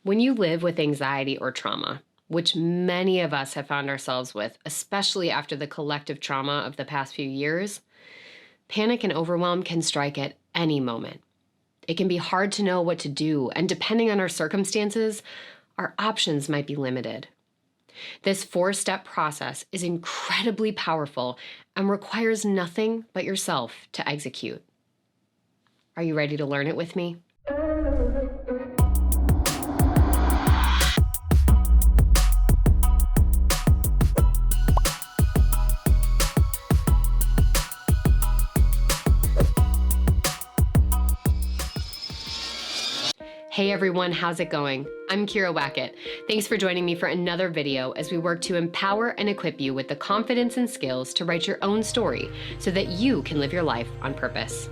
When you live with anxiety or trauma, which many of us have found ourselves with, especially after the collective trauma of the past few years, panic and overwhelm can strike at any moment. It can be hard to know what to do, and depending on our circumstances, our options might be limited. This 4-step process is incredibly powerful and requires nothing but yourself to execute. Are you ready to learn it with me? Hey everyone, how's it going? I'm Wackett. Thanks for joining me for another video as we work to empower and equip you with the confidence and skills to write your own story so that you can live your life on purpose.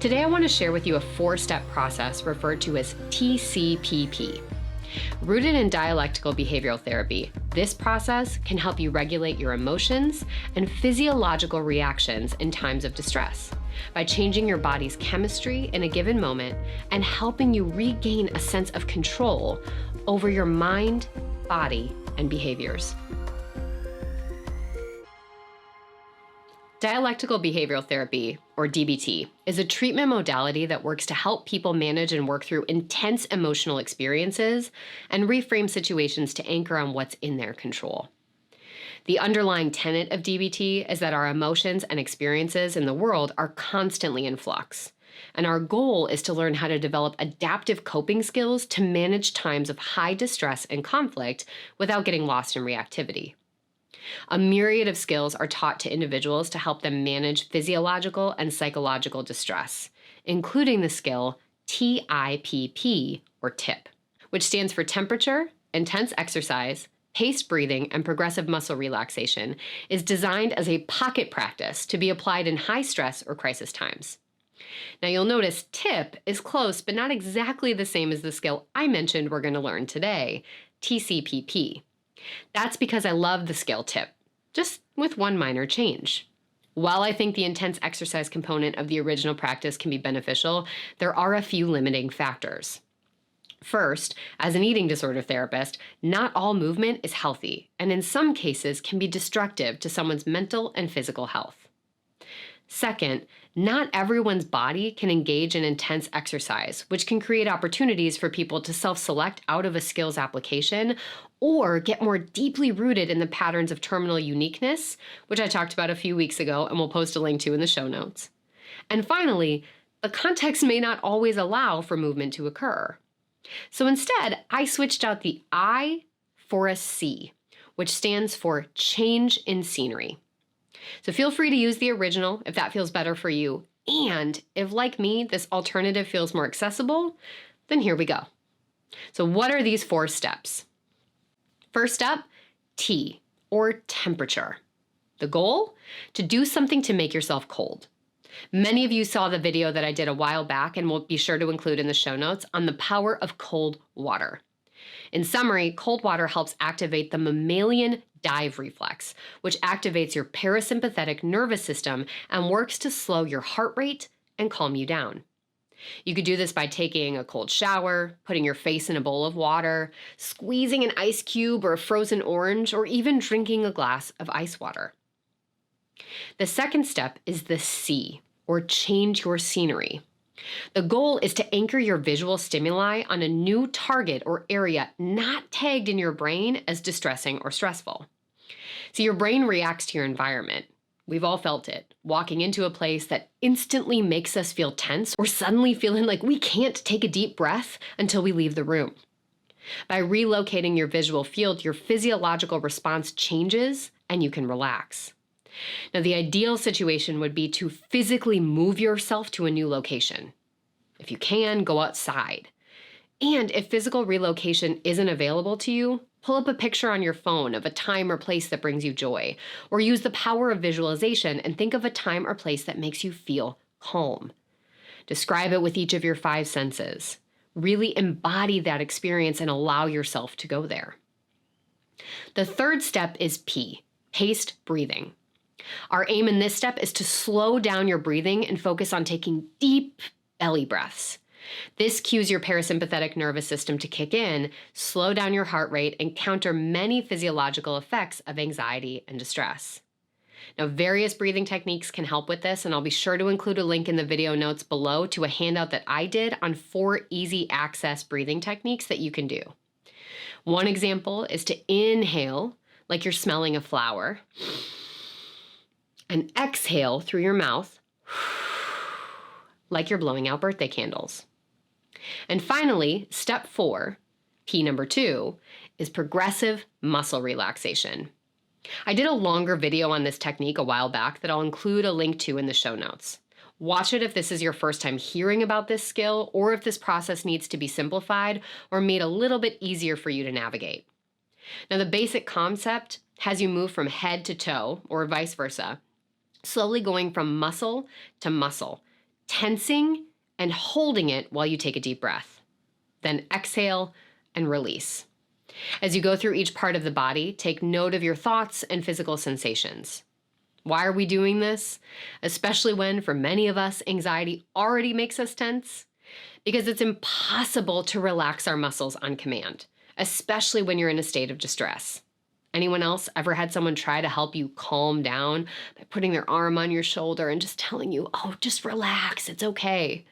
Today I want to share with you a 4-step process referred to as TCPP. Rooted in dialectical behavioral therapy, this process can help you regulate your emotions and physiological reactions in times of distress by changing your body's chemistry in a given moment and helping you regain a sense of control over your mind, body, and behaviors. Dialectical Behavioral Therapy, or DBT, is a treatment modality that works to help people manage and work through intense emotional experiences and reframe situations to anchor on what's in their control. The underlying tenet of DBT is that our emotions and experiences in the world are constantly in flux, and our goal is to learn how to develop adaptive coping skills to manage times of high distress and conflict without getting lost in reactivity. A myriad of skills are taught to individuals to help them manage physiological and psychological distress, including the skill TIPP, or TIP, which stands for temperature, intense exercise, paced breathing, and progressive muscle relaxation, is designed as a pocket practice to be applied in high stress or crisis times. Now you'll notice TIP is close, but not exactly the same as the skill I mentioned we're going to learn today, TCPP. That's because I love the skill TIP, just with one minor change. While I think the intense exercise component of the original practice can be beneficial, there are a few limiting factors. First, as an eating disorder therapist, not all movement is healthy, and in some cases can be destructive to someone's mental and physical health. Second, not everyone's body can engage in intense exercise, which can create opportunities for people to self-select out of a skills application or get more deeply rooted in the patterns of terminal uniqueness, which I talked about a few weeks ago and will post a link to in the show notes. And finally, the context may not always allow for movement to occur. So instead, I switched out the I for a C, which stands for change in scenery. So feel free to use the original if that feels better for you. And if, like me, this alternative feels more accessible, then here we go. So what are these 4 steps? First up, T, or temperature. The goal? To do something to make yourself cold. Many of you saw the video that I did a while back, and we'll be sure to include in the show notes, on the power of cold water. In summary, cold water helps activate the mammalian dive reflex, which activates your parasympathetic nervous system and works to slow your heart rate and calm you down. You could do this by taking a cold shower, putting your face in a bowl of water, squeezing an ice cube or a frozen orange, or even drinking a glass of ice water. The second step is the C, or change your scenery. The goal is to anchor your visual stimuli on a new target or area not tagged in your brain as distressing or stressful. So your brain reacts to your environment. We've all felt it, walking into a place that instantly makes us feel tense or suddenly feeling like we can't take a deep breath until we leave the room. By relocating your visual field, your physiological response changes and you can relax. Now, the ideal situation would be to physically move yourself to a new location. If you can, go outside. And if physical relocation isn't available to you, pull up a picture on your phone of a time or place that brings you joy, or use the power of visualization and think of a time or place that makes you feel calm. Describe it with each of your 5 senses. Really embody that experience and allow yourself to go there. The third step is P, paced breathing. Our aim in this step is to slow down your breathing and focus on taking deep belly breaths. This cues your parasympathetic nervous system to kick in, slow down your heart rate, and counter many physiological effects of anxiety and distress. Now, various breathing techniques can help with this, and I'll be sure to include a link in the video notes below to a handout that I did on 4 easy access breathing techniques that you can do. One example is to inhale like you're smelling a flower, and exhale through your mouth like you're blowing out birthday candles. And finally, step 4, P number 2, is progressive muscle relaxation. I did a longer video on this technique a while back that I'll include a link to in the show notes. Watch it if this is your first time hearing about this skill, or if this process needs to be simplified or made a little bit easier for you to navigate. Now, the basic concept has you move from head to toe, or vice versa, slowly going from muscle to muscle, tensing and holding it while you take a deep breath. Then exhale and release. As you go through each part of the body, take note of your thoughts and physical sensations. Why are we doing this? Especially when, for many of us, anxiety already makes us tense? Because it's impossible to relax our muscles on command, especially when you're in a state of distress. Anyone else ever had someone try to help you calm down by putting their arm on your shoulder and just telling you, oh, just relax, it's okay?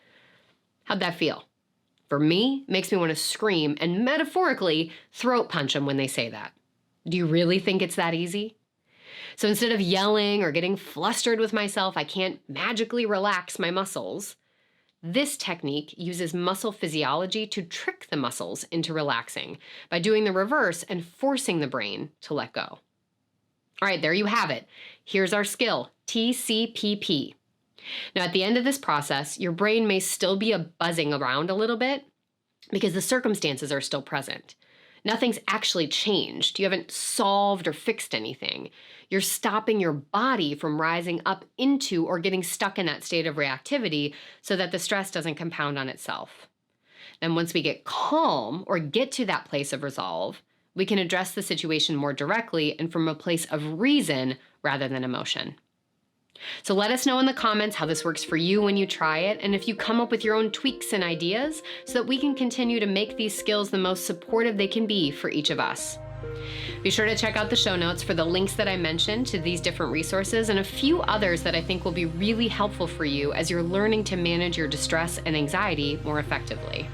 How'd that feel? For me, it makes me want to scream and metaphorically throat punch them when they say that. Do you really think it's that easy? So instead of yelling or getting flustered with myself, I can't magically relax my muscles. This technique uses muscle physiology to trick the muscles into relaxing by doing the reverse and forcing the brain to let go. All right, there you have it. Here's our skill, TCPP. Now, at the end of this process, your brain may still be buzzing around a little bit because the circumstances are still present. Nothing's actually changed. You haven't solved or fixed anything. You're stopping your body from rising up into or getting stuck in that state of reactivity so that the stress doesn't compound on itself. Then once we get calm or get to that place of resolve, we can address the situation more directly and from a place of reason rather than emotion. So let us know in the comments how this works for you when you try it, and if you come up with your own tweaks and ideas so that we can continue to make these skills the most supportive they can be for each of us. Be sure to check out the show notes for the links that I mentioned to these different resources and a few others that I think will be really helpful for you as you're learning to manage your distress and anxiety more effectively.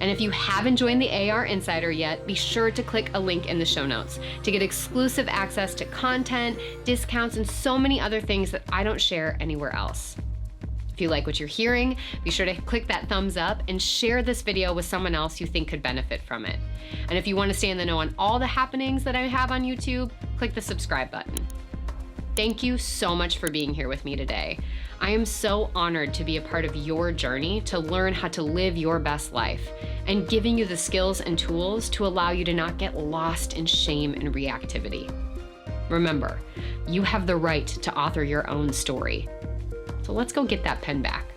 And if you haven't joined the AR Insider yet, be sure to click a link in the show notes to get exclusive access to content, discounts, and so many other things that I don't share anywhere else. If you like what you're hearing, be sure to click that thumbs up and share this video with someone else you think could benefit from it. And if you want to stay in the know on all the happenings that I have on YouTube, click the subscribe button. Thank you so much for being here with me today. I am so honored to be a part of your journey to learn how to live your best life and giving you the skills and tools to allow you to not get lost in shame and reactivity. Remember, you have the right to author your own story. So let's go get that pen back.